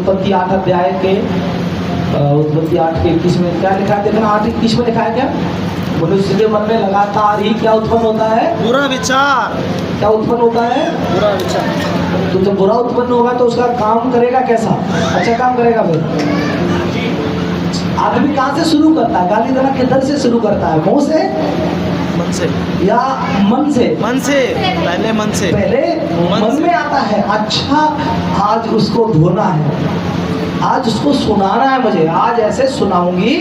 उत्पत्ति 8 अध्याय के उत्पत्ति 8 के 21 में क्या लिखा है? देखना 8:21 में लिखा है क्या? मनुष्य के मन में लगातार ही क्या उत्पन्न होता है? बुरा विचार। क्या उत्पन्न होता है? बुरा विचार। तो जब बुरा उत्पन्न होगा तो उसका काम करेगा कैसा? अच्छा काम करेगा। फिर आदमी कहाँ से शुरू करता है? गाली देना किधर से शुरू करता है? मुंह से, मन से या मन से? मन से, पहले मन से, पहले मन में आता है। अच्छा, आज उसको धोना है, आज उसको सुनाना है, मुझे आज ऐसे सुनाऊंगी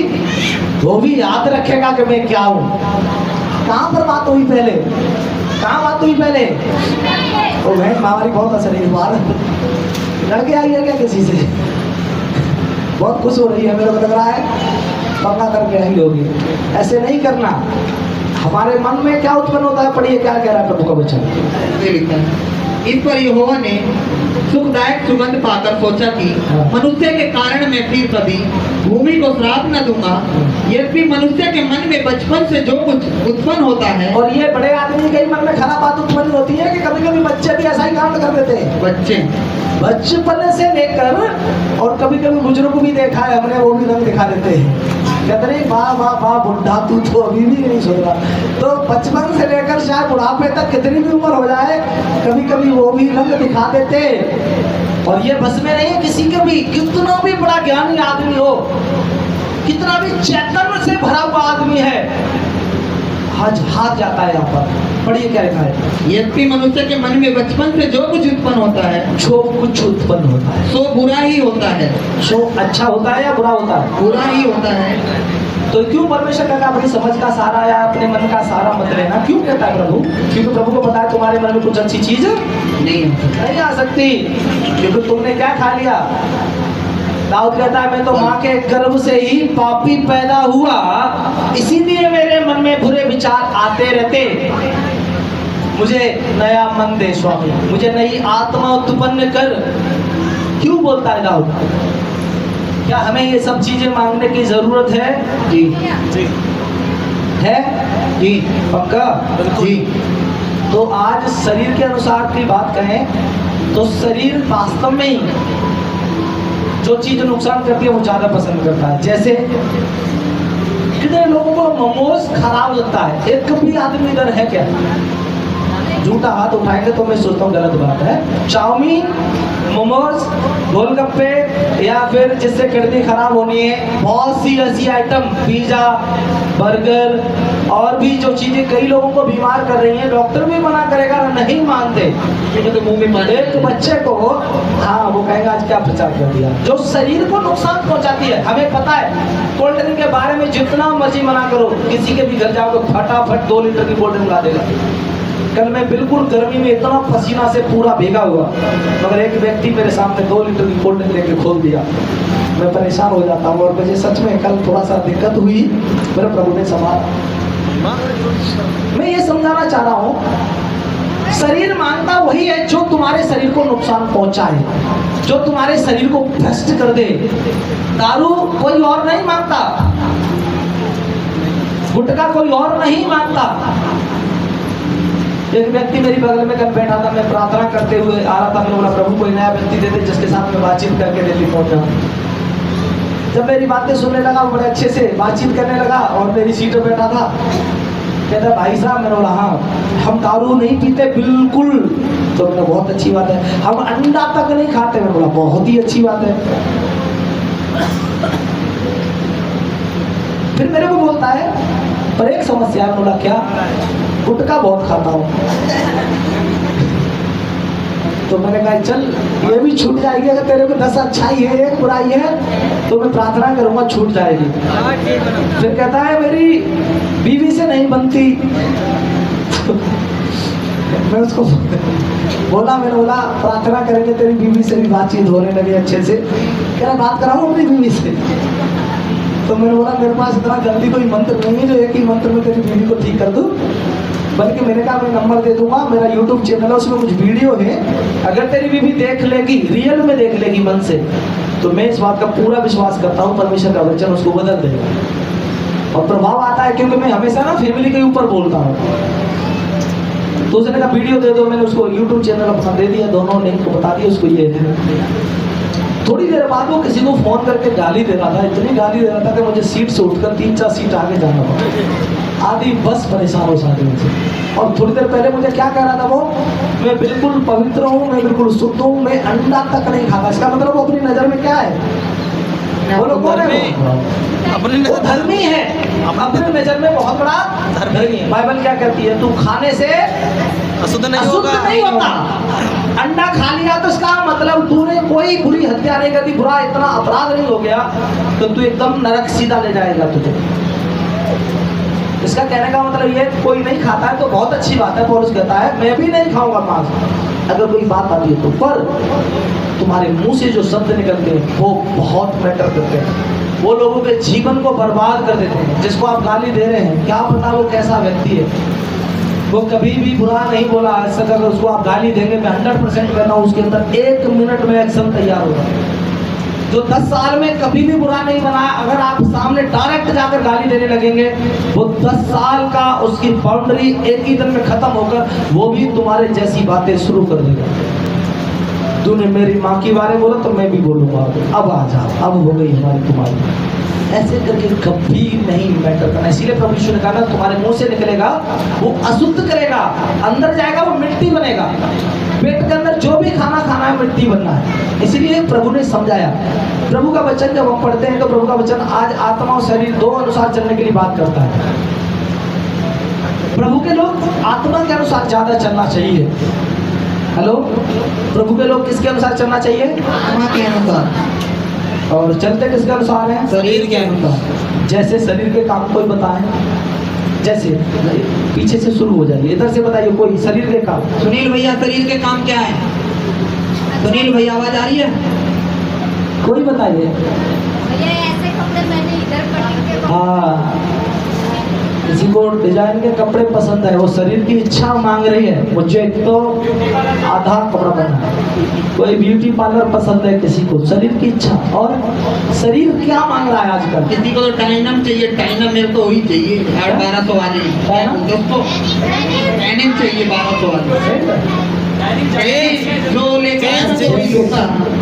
वो भी याद रखेगा कि मैं क्या हूँ। कहाँ पर बात हुई पहले? कहाँ बात हुई पहले? ओ बहन हमारी बहुत असर है। बार लड़के आई है क्या किसी से? बहुत खुश हो रही है, मेरे को लग रहा है पक्का करके आई होगी। ऐसे नहीं करना। हमारे मन में क्या उत्पन्न होता है? पढ़िए क्या कह रहा है प्रभु का वचन। इस पर यहोवा ने सुखदायक सुगंध पाकर सोचा कि मनुष्य के कारण मैं फिर कभी भूमि को श्राप न दूंगा। यद्यपि मनुष्य के मन में बचपन से जो कुछ उत्पन्न होता है। और ये बड़े आदमी के मन में खराब बात उत्पन्न होती है कि कभी कभी बच्चे भी ऐसा ही कांड कर देते हैं। बच्चे बचपन से लेकर, और कभी कभी बुजुर्ग भी देखा है हमने, वो भी रंग दिखा देते हैं। कहते नहीं वाह वाह वाह बुढ़ा तू तो अभी भी नहीं सुन रहा। तो बचपन से लेकर शायद बुढ़ापे तक कितनी भी उम्र हो जाए, कभी कभी वो भी रंग दिखा देते। और ये बस में नहीं है किसी के भी, कितना भी बड़ा ज्ञानी आदमी हो, कितना भी चैतन्य से भरा हुआ आदमी है, आज हाथ जाता है यहाँ पर। पढ़िए क्या लिखा है? यद्यपि मनुष्य के मन में बचपन से जो कुछ उत्पन्न होता है, जो कुछ उत्पन्न होता है सो बुरा ही होता है। सो अच्छा होता है या बुरा होता है? बुरा ही होता है। तो क्यों परमेश्वर कहता है अपनी समझ का सारा या अपने मन का सारा मत लेना? क्यों कहता है प्रभु? क्योंकि प्रभु को पता है तुम्हारे मन में कुछ अच्छी चीज नहीं आ सकती, क्योंकि तुमने क्या खा लिया। दाऊद कहता है मैं तो माँ के गर्भ से ही पापी पैदा हुआ, इसीलिए मेरे मन में बुरे विचार आते रहते। मुझे नया मन दे स्वामी, मुझे नई आत्मा उत्पन्न कर। क्यों बोलता है दाऊद? क्या हमें ये सब चीजें मांगने की जरूरत है? जी जी है जी पक्का जी। तो आज शरीर के अनुसार की बात कहें तो शरीर वास्तव में ही जो चीज नुकसान करती है वो ज्यादा पसंद करता है। जैसे कितने लोगों को मोमोज खराब लगता है। एक भी आदमी इधर है क्या झूठा हाथ उठाएंगे तो मैं सोचता हूँ गलत बात है। चाउमीन, मोमोज, गोलगप्पे, या फिर जिससे किडनी खराब होनी है, बहुत सी ऐसी आइटम, पिज्जा, बर्गर, और भी जो चीजें कई लोगों को बीमार कर रही हैं, डॉक्टर भी मना करेगा, नहीं मानते। तो मुंह में पानी। एक बच्चे को हाँ वो कहेगा आज क्या प्रचार कर दिया, जो शरीर को नुकसान पहुंचाती है। हमें पता है कोल्ड ड्रिंक के बारे में जितना मर्जी मना करो, किसी के भी घर जाओ तो फटाफट 2 लीटर की कोल्ड ड्रिंक ला देगा। कल मैं बिल्कुल गर्मी में इतना पसीना से पूरा भीगा हुआ, मगर एक व्यक्ति मेरे सामने 2 लीटर की कोल्ड ड्रिंक लेके खोल दिया। मैं परेशान हो जाता हूँ। और मुझे सच में कल थोड़ा सा दिक्कत हुई, मेरे प्रभु ने संभाला। मैं ये समझाना चाह रहा हूँ, शरीर मांगता वही है जो तुम्हारे शरीर को नुकसान पहुंचाए, जो तुम्हारे शरीर को भ्रष्ट कर दे। दारू कोई और नहीं मांगता, गुटखा कोई और नहीं मांगता। एक व्यक्ति मेरी बगल में कल बैठा था, मैं प्रार्थना करते हुए आ रहा था। मैंने बोला प्रभु कोई नया व्यक्ति दे दे जिसके साथ मैं बातचीत करके दिल्ली पहुंच जाऊं। जब मेरी बातें सुनने लगा, वो बड़े अच्छे से बातचीत करने लगा और मेरी सीट पर बैठा था। कहता भाई साहब, मैंने बोला हाँ हम दारू नहीं पीते बिल्कुल। तो मैंने बहुत अच्छी बात है। हम अंडा तक नहीं खाते। मैंने बोला बहुत ही अच्छी बात है। फिर मेरे को बोलता है पर एक समस्या है। बोला क्या? गुटखा बहुत खाता हूँ। तो मैंने कहा चल ये भी छूट जाएगी, अगर तेरे को 10 अच्छाई है 1 बुराई है तो मैं प्रार्थना करूंगा छूट जाएगी। फिर कहता है मेरी बीवी से नहीं बनती। मैं उसको बोला, मैंने बोला प्रार्थना करेंगे तेरी बीवी से भी बातचीत होने लगी अच्छे से। कह रहा बात कराऊं अपनी बीवी से? तो मैंने बोला मेरे पास इतना जल्दी कोई मंत्र नहीं है जो एक ही मंत्र में तेरी बीवी को ठीक कर दूं, बल्कि मैंने कहा मैं नंबर दे दूंगा, मेरा यूट्यूब चैनल है उसमें कुछ वीडियो है, अगर तेरी बीवी देख लेगी, रियल में देख लेगी मन से, तो मैं इस बात का पूरा विश्वास करता हूँ परमेश्वर का वचन उसको बदल देगा। और प्रभाव आता है क्योंकि मैं हमेशा ना फैमिली के ऊपर बोलता हूँ। तो उसने कहा वीडियो दे दो, मैंने उसको यूट्यूब चैनल अपना दे दिया, दोनों लिंक को बता दिया उसको ये है। थोड़ी देर बाद वो किसी को फोन करके गाली दे रहा था, इतनी गाली दे रहा था कि मुझे सीट से उठकर 3-4 सीट आगे जाना पड़ा। आधी बस परेशान हो साथी से। और थोड़ी देर पहले मुझे क्या कह रहा था वो, मैं बिल्कुल पवित्र हूँ, मैं बिल्कुल शुद्ध हूँ, मैं अंडा तक नहीं खाता। इसका मतलब वो अपनी नजर में क्या है? बोलो कौन है वो? अपनी वो धर्मी है, अपने नजर में बहुत बड़ा धर्मी है। बाइबल क्या कहती है? तू खाने से अशुद्ध नहीं अशुद्ध होगा। नहीं होता। अंडा खा लिया तो इसका मतलब तूने कोई बुरी हत्या नहीं कर दी, बुरा इतना अपराध नहीं हो गया तो तू एकदम नरक सीधा ले जाएगा तुझे। इसका कहने का मतलब ये, कोई नहीं खाता है तो बहुत अच्छी बात है। पौलुस कहता है मैं भी नहीं खाऊंगा मांस अगर कोई बात आती है तो, पर तुम्हारे मुंह से जो शब्द निकलते हैं वो बहुत मैटर करते हैं, वो लोगों के जीवन को बर्बाद कर देते हैं। जिसको आप गाली दे रहे हैं, क्या पता वो कैसा व्यक्ति है, वो कभी भी बुरा नहीं बोला आज तक। अगर उसको आप गाली देंगे, मैं 100% कहता हूँ उसके अंदर 1 मिनट में एक्शन तैयार होगा। जो 10 साल में कभी भी बुरा नहीं बना, अगर आप सामने डायरेक्ट जाकर गाली देने लगेंगे, वो 10 साल का उसकी बाउंड्री एक ही दिन में खत्म होकर वो भी तुम्हारे जैसी बातें शुरू कर देगा। तूने मेरी माँ के बारे में बोला तो मैं भी बोलूँगा, अब आ जा, अब हो गई हमारी तुम्हारी। ऐसे करके कभी नहीं मैटर करना। इसीलिए प्रभु यीशु ने कहा तुम्हारे मुंह से निकलेगा वो अशुद्ध करेगा, अंदर जाएगा वो मिट्टी बनेगा। पेट के अंदर जो भी खाना खाना है मिट्टी बनना है। इसीलिए प्रभु ने समझाया। प्रभु का वचन जब हम पढ़ते हैं तो प्रभु का वचन आज आत्मा और शरीर दो अनुसार चलने के लिए बात करता है। प्रभु के लोग आत्मा के अनुसार ज्यादा चलना चाहिए। हेलो, प्रभु के लोग किसके अनुसार चलना चाहिए? आत्मा के अनुसार। और चलते किसके अनुसार है? शरीर के अनुसार। जैसे शरीर के काम कोई बताए, जैसे पीछे से शुरू हो जाइए, इधर से बताइए कोई शरीर के काम। सुनील भैया, शरीर के काम क्या है? सुनील भैया, आवाज आ रही है? कोई बताइए। भैया ऐसे कपड़े मैंने इधर कटिंग के हाँ, किसी को डिजाइन के कपड़े पसंद है, वो शरीर की इच्छा मांग रही है मुझे तो आधा कपड़ा पहनना है। कोई ब्यूटी पार्लर पसंद है किसी को, शरीर की इच्छा। और शरीर क्या मांग रहा है आजकल? किसी को तो टाइनम चाहिए, टाइनम मेरे को वही चाहिए 1200 वाली दोस्तों, टाइनम चाहिए 1200 वाली। जो लेके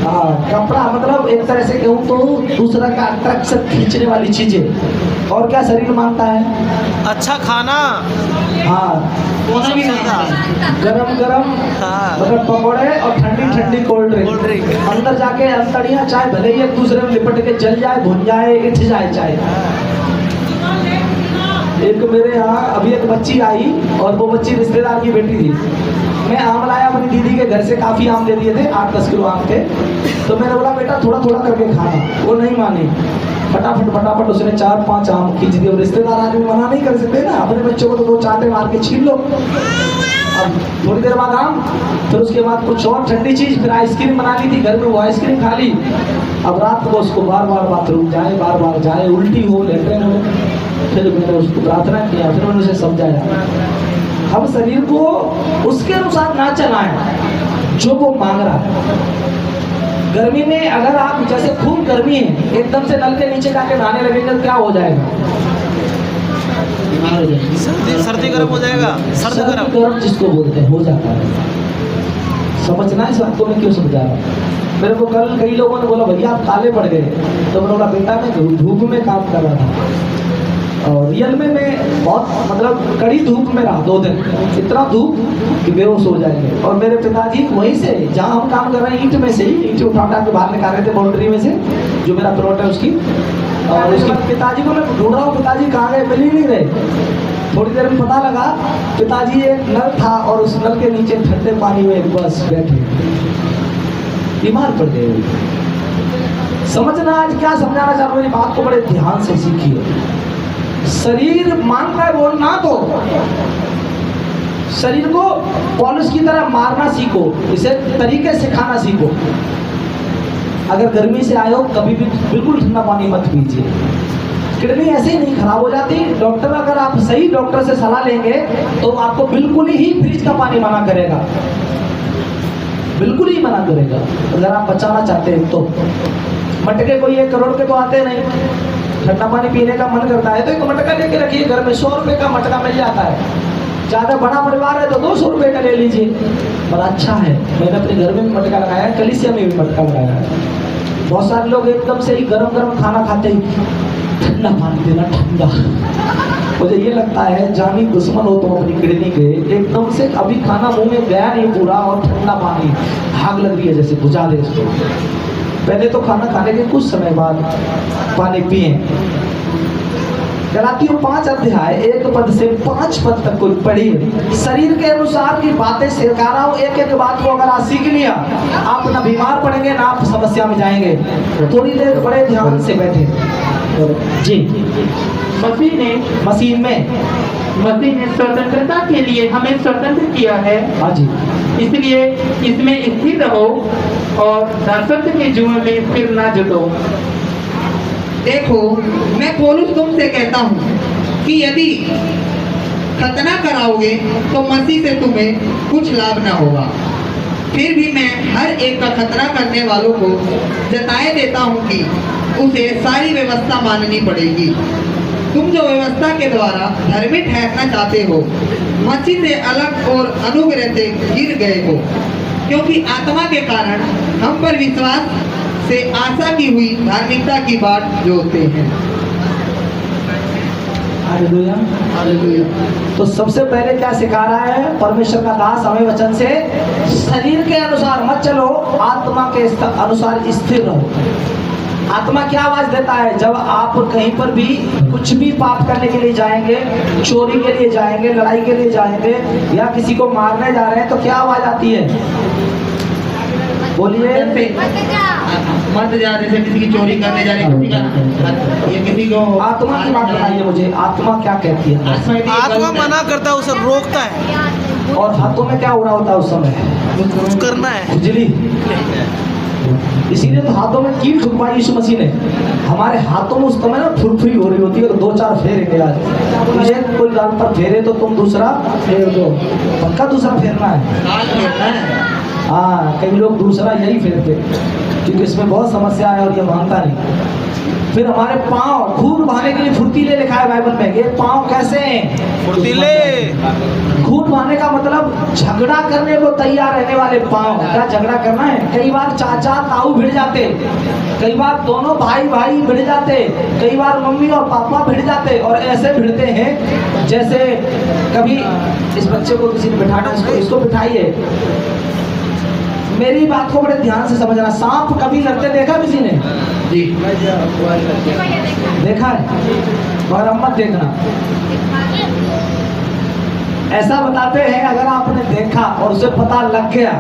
हाँ, कपड़ा मतलब एक तरह से कहूँ तो दूसरा का अट्रैक्शन खींचने वाली चीजें। और क्या शरीर मांगता है? अच्छा खाना। हाँ, सोना भी मांगता है। गरम गरम हाँ। मतलब पकौड़े और ठंडी ठंडी कोल्ड कोल्ड ड्रिंक। ड्रिंक। अंदर जाके अंतड़ियाँ चाय भले ही एक दूसरे में लिपट के जल जाए, भुन जाए, इठ जाए चाय। एक मेरे यहाँ अभी एक बच्ची आई और वो बच्ची रिश्तेदार की बेटी थी। मैं आम लाया अपनी दीदी के घर से, काफ़ी आम दे दिए थे, 8-10 किलो आम थे। तो मैंने बोला बेटा थोड़ा थोड़ा करके खाना, वो नहीं मानी। फटाफट उसने 4-5 आम खींच दिए। रिश्तेदार आदमी मना नहीं कर सकते ना, अपने बच्चों को तो 2 चांटे मार के छीन लो। अब थोड़ी देर बाद आम, फिर उसके बाद कुछ और ठंडी चीज़, फिर आइसक्रीम बना ली थी घर में, वो आइसक्रीम खा ली। अब रात को उसको बार बार बाथरूम जाए, बार बार जाए, उल्टी हो, लेटरिन हो। फिर मैंने उसको प्रार्थना किया, फिर मैंने उसे समझाया हम शरीर को उसके अनुसार ना चलाएं जो वो मांग रहा है। गर्मी में अगर आप, जैसे खूब गर्मी है, एकदम से नल के नीचे जाके नहाने लगेंगे तो क्या हो जाएगा? बीमार हो जाएंगे। सर्दी गर्म हो जाएगा। सर्द गर्म जिसको बोलते हैं हो जाता है। समझना इस बात को मैं क्यों समझा रहा हूँ। मेरे को कल कई लोगों ने बोला भैया आप काले पड़ गए, तो मैंने बोला बेटा मैं धूप में काम कर रहा था और रियल में मैं बहुत मतलब कड़ी धूप में रहा 2 दिन, इतना धूप कि बेहोश हो जाएंगे। और मेरे पिताजी वहीं से, जहाँ हम काम कर रहे हैं, ईंट में से ही ईंट उठा के बाहर निकाल रहे थे बाउंड्री में से, जो मेरा प्लॉट है उसकी। और उसके पिताजी को मैं ढूंढ रहा हूँ, पिताजी कहाँ गए, मिल ही नहीं रहे। थोड़ी देर में पता लगा पिताजी एक नल था और उस नल के नीचे ठंडे पानी में बस बैठे, बीमार पड़ गए। समझना आज क्या समझाना चाह रहा हूँ, मेरी बात को बड़े ध्यान से सीखिए। शरीर मांगता है बोलना, तो शरीर को पौलुस की तरह मारना सीखो, इसे तरीके सिखाना सीखो। अगर गर्मी से आए हो कभी भी बिल्कुल ठंडा पानी मत पीजिए, किडनी ऐसे ही नहीं खराब हो जाती। डॉक्टर, अगर आप सही डॉक्टर से सलाह लेंगे तो आपको बिल्कुल ही फ्रिज का पानी मना करेगा, बिल्कुल ही मना करेगा। अगर आप बचाना चाहते हैं तो मटके कोई 1 करोड़ के तो आते नहीं। ठंडा पानी पीने का मन करता है तो एक मटका लेके रखिए घर में, 100 रुपए का मटका मिल जाता है। ज़्यादा बड़ा परिवार है तो 200 रुपए का ले लीजिए, पर अच्छा है। मैंने अपने घर में भी मटका लगाया है, कलीसिया में भी मटका लगाया है। बहुत सारे लोग एकदम से ही गरम गरम खाना खाते ही ठंडा पानी देना, ठंडा। मुझे ये लगता है जानी दुश्मन हो तुम अपनी किडनी के, एकदम से अभी खाना मुंह में गया नहीं पूरा और ठंडा पानी, आग लग रही है जैसे, बुझा दे इसको। पहले तो खाना खाने के कुछ समय बाद पानी पिए। गलातियों 5 अध्याय 1 पद से 5 पद तक कोई पढ़िए। शरीर के अनुसार की बातें सिखा रहा हूँ, एक एक बात को अगर आप सीख लिया, आप ना बीमार पड़ेंगे ना आप समस्या में जाएंगे। थोड़ी देर बड़े ध्यान से बैठे जी। मसीह ने स्वतंत्रता के लिए हमें स्वतंत्र किया है। हाँ जी। इसलिए इसमें स्थिर रहो और दासत्व के जुए में फिर ना जुटो। देखो, मैं पौलुस तुमसे कहता हूँ कि यदि खतना कराओगे तो मसीह से तुम्हें कुछ लाभ ना होगा। फिर भी मैं हर एक का खतना करने वालों को जताए देता हूँ कि उसे सारी व्यवस्था माननी पड़ेगी। तुम जो व्यवस्था के द्वारा धर्मी ठहरना चाहते हो, मसीह से अलग और अनुग्रह से गिर गए हो, क्योंकि आत्मा के कारण हम पर विश्वास से आशा की हुई धार्मिकता की बाट जोड़ते हैं। Hallelujah, hallelujah. तो सबसे पहले क्या सिखा रहा है परमेश्वर का दास हमें वचन से? शरीर के अनुसार मत चलो, आत्मा के अनुसार स्थिर रहो। आत्मा क्या आवाज देता है? जब आप कहीं पर भी कुछ भी पाप करने के लिए जाएंगे, चोरी के लिए जाएंगे, लड़ाई के लिए जाएंगे या किसी को मारने जा रहे हैं, तो क्या आवाज आती है? बोलिए। मत जा, जैसे किसी की चोरी करने जा रहे, किसी का ये किसी को आत्मा की बात बताइए मुझे, आत्मा क्या कहती है? आत्मा मना करता है, उसे रोकता है। और हाथों में क्या हो रहा होता है उस समय? कुछ करना है, खुजली। इसीलिए तो हाथों में कील ठुकवाई यीशु मसीह ने। हमारे हाथों में उस समय ना फुरफुरी हो रही होती है, तो 2-4 फेरेंगे आज। मुझे कोई गाल पर फेरे तो तुम दूसरा फेर दो, पक्का दूसरा फेरना है। हाँ, कई लोग दूसरा यही फेरते क्योंकि इसमें बहुत समस्या है और ये मानता नहीं। फिर हमारे पाँव खून बहाने के लिए फुर्तीले लिखा है बाइबल में। ये पाँव कैसे हैं? फुर्तीले। खून बहाने का मतलब झगड़ा करने को तैयार रहने वाले पाँव। क्या झगड़ा करना है? कई बार चाचा ताऊ भिड़ जाते, कई बार दोनों भाई भाई भिड़ जाते, कई बार मम्मी और पापा भिड़ जाते, और ऐसे भिड़ते हैं जैसे कभी इस बच्चे को किसी ने बिठाना, इसको बिठाइए, मेरी बात को बड़े ध्यान से समझना। सांप कभी लड़ते देखा किसी ने? जी, देखा है, मगर अब मत देखना। ऐसा बताते हैं अगर आपने देखा और उसे पता लग गया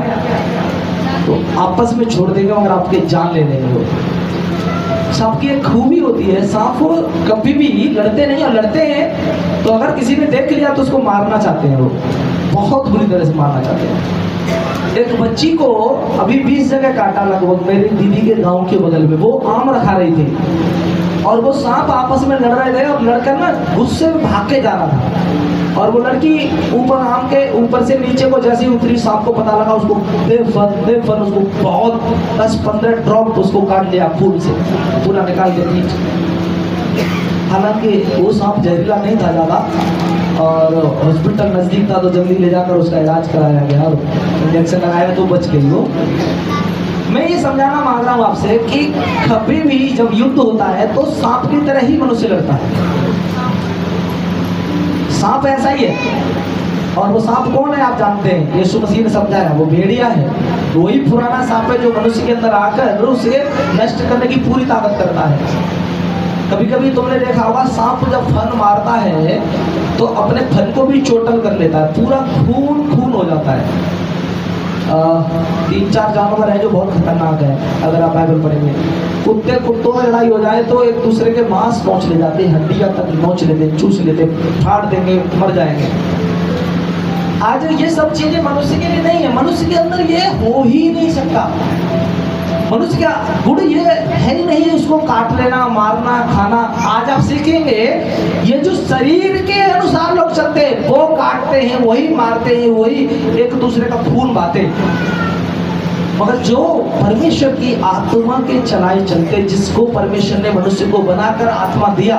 तो आपस में छोड़ देगा, मगर आपकी जान ले लेंगे वो। सांप की एक खूबी होती है, सांप कभी भी लड़ते नहीं, और लड़ते हैं तो अगर किसी ने देख लिया तो उसको मारना चाहते हैं, वो बहुत बुरी तरह से मारना चाहते हैं। एक बच्ची को अभी 20 जगह काटा लगभग, मेरी दीदी के गांव के बगल में। वो आम रखा रही थी और वो सांप आपस में लड़ रहे थे, और लड़कर ना गुस्से में भाग के जा रहा था, और वो लड़की ऊपर आम के ऊपर से नीचे को जैसे ही उतरी, सांप को पता लगा, उसको बेफन उसको बहुत 10-15 ड्रॉप उसको काट लिया, खून से पूरा निकाल के नीचे। हालांकि वो सांप जहरीला नहीं था ज़्यादा, और हॉस्पिटल नज़दीक था तो जल्दी ले जाकर उसका इलाज कराया गया और इंजेक्शन लगाया तो बच गई वो। मैं ये समझाना मांग रहा हूँ आपसे कि कभी भी जब युद्ध होता है तो सांप की तरह ही मनुष्य लड़ता है। सांप ऐसा ही है, और वो सांप कौन है आप जानते हैं? यीशु मसीह ने समझाया, वो भेड़िया है। वही पुराना सांप है जो मनुष्य के अंदर आकर उसे नष्ट करने की पूरी ताकत करता है। कभी कभी तुमने देखा होगा, सांप जब फन मारता है तो अपने फन को भी चोटल कर लेता है, पूरा खून हो जाता है। 3-4 जानवर है जो बहुत खतरनाक है, अगर आप बाइबल पढ़ेंगे। कुत्तों में लड़ाई हो जाए तो एक दूसरे के मांस नोच ले जाते हैं, हड्डियां तक नोच लेते, चूस लेते, फाड़ देंगे, मर जाएंगे। आज ये सब चीजें मनुष्य के लिए नहीं है, मनुष्य के अंदर ये हो ही नहीं सकता। मनुष्य का गुण ये है ही नहीं उसको काट लेना, मारना, खाना। आज आप सीखेंगे ये जो शरीर के अनुसार लोग चलते हैं, वो काटते हैं, वही मारते हैं, वही एक दूसरे का खून बहाते। मगर जो परमेश्वर की आत्मा के चलाए चलते, जिसको परमेश्वर ने मनुष्य को बनाकर आत्मा दिया,